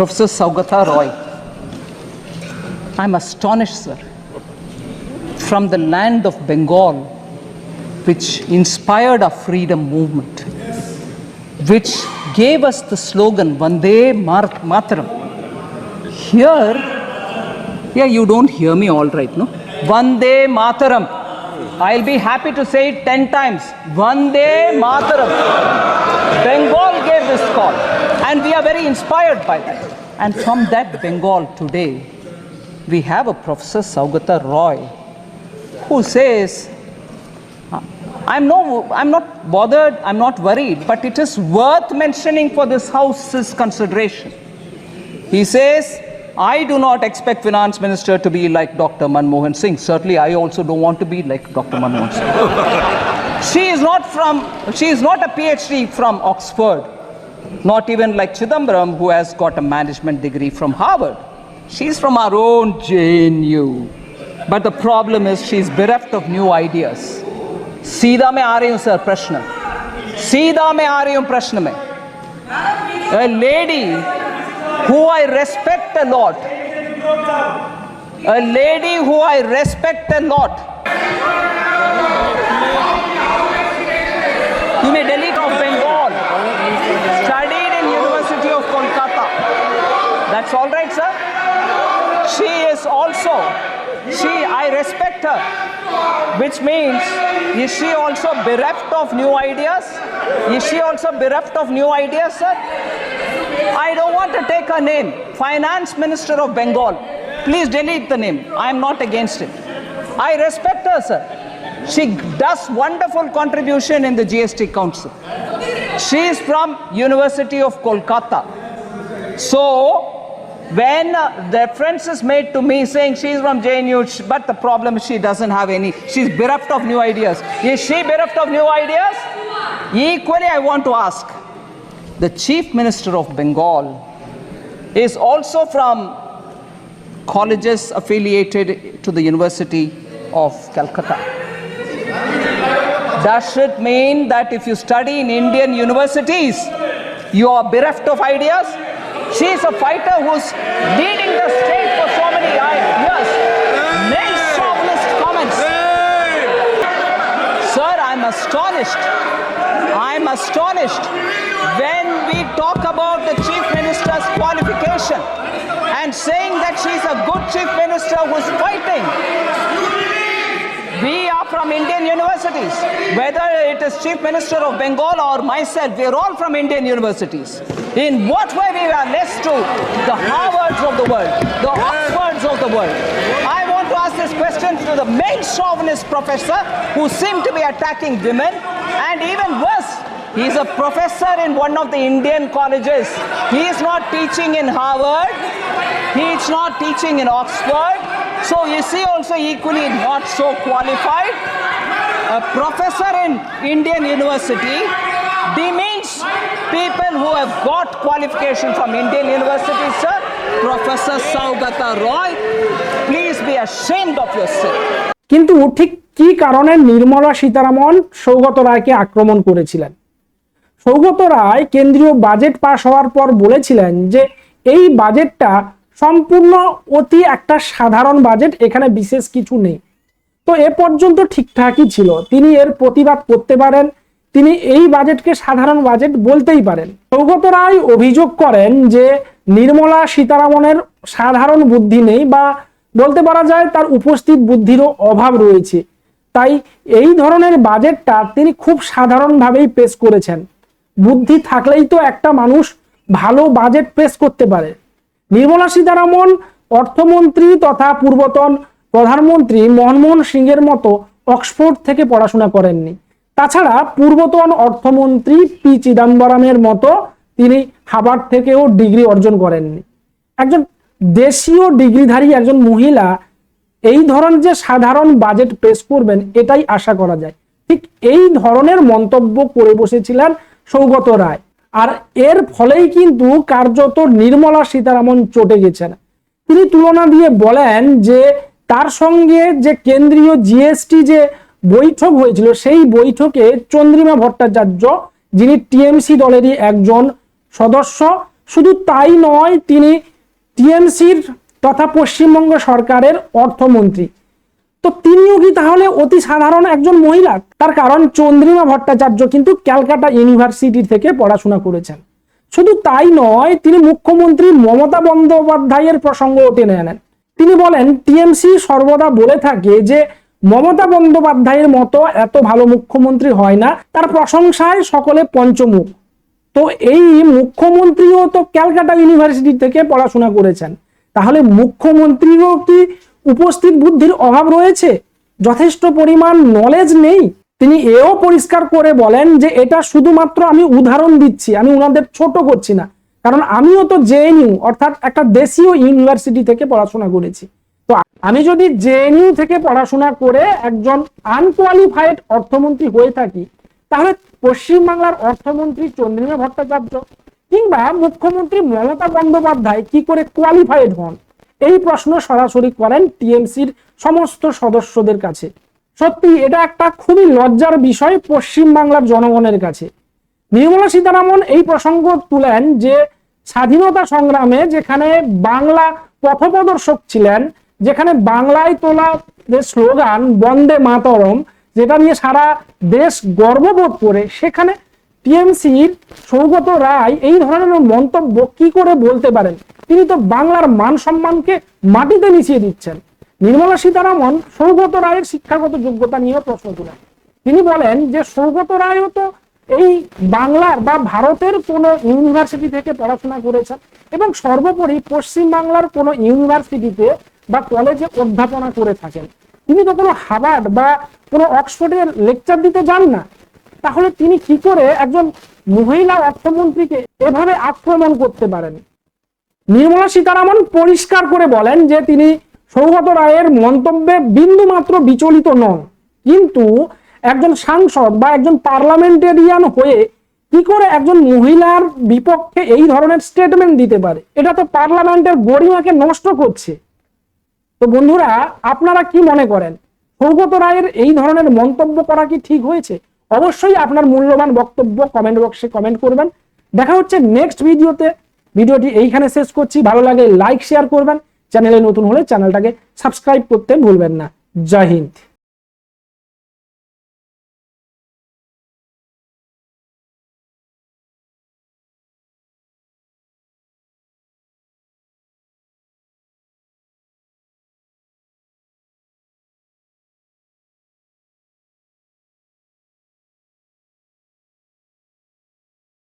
Professor Saugata Roy. I'm astonished, sir. From the land of Bengal, which inspired our freedom movement, which gave us the slogan Vande Mataram. Here you don't hear me all right, no? Vande Mataram. I'll be happy to say it 10 times. Vande Mataram. Bengal gave this call, and we are very inspired by that. And from that Bengal today, we have a Professor Saugata Roy, who says, I'm not bothered, I'm not worried, but it is worth mentioning for this House's consideration. He says, I do not expect Finance Minister to be like Dr. Manmohan Singh. Certainly, I also don't want to be like Dr. Manmohan Singh. She is not a PhD from Oxford, not even like Chidambaram, who has got a management degree from Harvard. She's from our own JNU. But the problem is she's bereft of new ideas. सीधा मैं आ रही हूँ sir प्रश्न सीधा मैं आ रही हूँ प्रश्न में A lady who I respect a lot, you may delete of Bengal, studied in University of Kolkata. That's all right, sir. I respect her, which means, is she also bereft of new ideas? Sir? I don't want to take her name. Finance Minister of Bengal. Please delete the name. I am not against it. I respect her, sir. She does wonderful contribution in the GST Council. She is from University of Kolkata. So, when the reference is made to me saying she is from JNU, but the problem is she doesn't have any, she's bereft of new ideas. Is she bereft of new ideas? Equally, I want to ask, the Chief Minister of Bengal is also from colleges affiliated to the University of Calcutta. Does it mean that if you study in Indian universities, you are bereft of ideas? She is a fighter who's leading the state for so many years. Make chauvinist comments. Sir, I'm astonished when we talk about the Chief Minister's qualification and saying that she's a good Chief Minister who's fighting. We are from Indian universities. Whether it is Chief Minister of Bengal or myself, we are all from Indian universities. In what way we are less to the Harvards of the world, the Oxfords of the world? I want to ask this question to the main chauvinist professor who seem to be attacking women, and even worse, he is a professor in one of the Indian colleges. He is not teaching in Harvard. He is not teaching in Oxford. So you see also equally not so qualified. A professor in Indian university demeans people who have got qualification from Indian universities, sir. Professor Saugata Roy, please be ashamed of yourself. কিন্তু ঠিক কি কারণে নির্মলা সীতারামন সৌগত রায়কে আক্রমণ করেছিলেন? সৌগত রায় কেন্দ্রীয় budget পাশ হওয়ার পর বলেছিলেন যে এই বাজেটটা সম্পূর্ণ অতি একটা সাধারণ বাজেট, এখানে বিশেষ কিছু নেই। তো এ পর্যন্ত ঠিকঠাকই ছিল, তিনি এর প্রতিবাদ করতে পারেন, তিনি এই বাজেটকে সাধারণ বাজেট বলতেই পারেন। সৌগত রায় অভিযোগ করেন যে নির্মলা সীতারামনের সাধারণ বুদ্ধি নেই, বা বলতে পারা যায় তার উপস্থিত বুদ্ধিরও অভাব রয়েছে, তাই এই ধরনের বাজেটটা তিনি খুব সাধারণভাবেই পেশ করেছেন। বুদ্ধি থাকলেই তো একটা মানুষ ভালো বাজেট পেশ করতে পারে। নির্মলা সীতারামন অর্থমন্ত্রী তথা পূর্বতন প্রধানমন্ত্রী মনমোহন সিংয়ের মতো অক্সফোর্ড থেকে পড়াশোনা করেননি। তাছাড়া পূর্বতন অর্থমন্ত্রী পি চিদম্বরমের মতো তিনি হার্ভার্ড থেকেও ডিগ্রি অর্জন করেননি। একজন দেশীয় ডিগ্রিধারী একজন মহিলা এই ধরনের যে সাধারণ বাজেট পেশ করবেন, এটাই আশা করা যায়। ঠিক এই ধরনের মন্তব্য করে বসেছিলেন সৌগত রায়, আর এর ফলেই কিন্তু কার্যত নির্মলা সীতারামন চটে গেছেন। তিনি তুলনা দিয়ে বলেন যে তার সঙ্গে যে কেন্দ্রীয় জিএসটি যে বৈঠক হয়েছিল, সেই বৈঠকে চন্দ্রিমা ভট্টাচার্য, যিনি টিএমসি দলেরই একজন সদস্য, শুধু তাই নয়, তিনি টিএমসির তথা পশ্চিমবঙ্গ সরকারের অর্থমন্ত্রী। তো তিনিও কি তাহলে অতি সাধারণ একজন মহিলা? তার কারণ চন্দ্রিমা ভট্টাচার্য কিন্তু ক্যালকাটা ইউনিভার্সিটি থেকে পড়াশোনা করেছেন। শুধু তাই নয়, তিনি মুখ্যমন্ত্রী মমতা বন্দ্যোপাধ্যায়ের প্রসঙ্গও টেনে আনেন। তিনি বলেন, টিএমসি সর্বদা বলে থাকে যে মমতা বন্দ্যোপাধ্যায়ের মতো এত ভালো মুখ্যমন্ত্রী হয় না, তার প্রশংসায় সকলে পঞ্চমুখ। তো এই মুখ্যমন্ত্রীও তো ক্যালকাটা ইউনিভার্সিটি থেকে পড়াশোনা করেছেন, তাহলে মুখ্যমন্ত্রীরও কি উপস্থিত বুদ্ধির অভাব রয়েছে? যথেষ্ট পরিমাণ নলেজ নেই? তিনি এও পরিষ্কার করে বলেন যে এটা শুধুমাত্র আমি উদাহরণ দিচ্ছি, আমি ওনাদের ছোট করছি না, কারণ আমিও তো জেএনইউ অর্থাৎ একটা দেশীয় ইউনিভার্সিটি থেকে পড়াশোনা করেছি। তো আমি যদি জেএনইউ থেকে পড়াশোনা করে একজন আনকোয়ালিফাইড অর্থমন্ত্রী হয়ে থাকি, তাহলে পশ্চিমবাংলার অর্থমন্ত্রী চন্দ্রিমা ভট্টাচার্য কিংবা মুখ্যমন্ত্রী মমতা বন্দ্যোপাধ্যায় কি করে কোয়ালিফাইড হন? এই প্রশ্ন সরাসরি করেন টিএমসির সমস্ত সদস্যদের কাছে। সত্যি এটা একটা খুবই লজ্জার বিষয় পশ্চিমবাংলার জনগণের কাছে। নির্মলা সীতারামন এই প্রসঙ্গ তুলেন যে স্বাধীনতা সংগ্রামে যেখানে বাংলা পথপ্রদর্শক ছিলেন, যেখানে বাংলায় তোলা যে স্লোগান বন্দে মাতরম, যেটা নিয়ে সারা দেশ গর্ববোধ করে, সেখানে টিএমসির সৌগত রায় এই ধরনের মন্তব্য কি করে বলতে পারেন? তিনি তো বাংলার মান সম্মানকে মাটিতে মিশিয়ে দিচ্ছেন। নির্মলা সীতারামন সৌগত রায়ের শিক্ষাগত যোগ্যতা নিয়ে প্রশ্ন তুলেন। তিনি বলেন যে সৌগত রায়ও তো এই বাংলার বা ভারতের কোন ইউনিভার্সিটি থেকে পড়াশোনা করেছেন এবং সর্বোপরি পশ্চিম বাংলার কোন ইউনিভার্সিটিতে বা কলেজে অধ্যাপনা করে থাকেন। তিনি তো কোনো হার্ভার্ড বা কোনো অক্সফোর্ডের লেকচার দিতে যান না। তাহলে তিনি কি করে একজন মহিলা অর্থমন্ত্রীকে এভাবে আক্রমণ করতে পারেন? নির্মলা সীতারামন পরিষ্কার করে বলেন যে তিনি সৌগত রায়ের মন্তব্যে বিন্দু মাত্র বিচলিত নন, কিন্তু একজন সাংসদ বা একজন পার্লামেন্টেরিয়ান হয়ে কি করে একজন মহিলার বিপক্ষে এই ধরনের স্টেটমেন্ট দিতে পারে? এটা তো পার্লামেন্টের গরিমাকে নষ্ট করছে। তো বন্ধুরা, আপনারা কি মনে করেন, সৌগত রায়ের এই ধরনের মন্তব্য করা কি ঠিক হয়েছে? অবশ্যই আপনার মূল্যবান বক্তব্য কমেন্ট বক্সে কমেন্ট করবেন। দেখা হচ্ছে নেক্সট ভিডিওতে। ভিডিওটি এইখানে শেষ করছি। ভালো লাগে লাইক শেয়ার করবেন, চ্যানেলে নতুন হলে চ্যানেলটাকে সাবস্ক্রাইব করতে ভুলবেন না। জয় হিন্দ।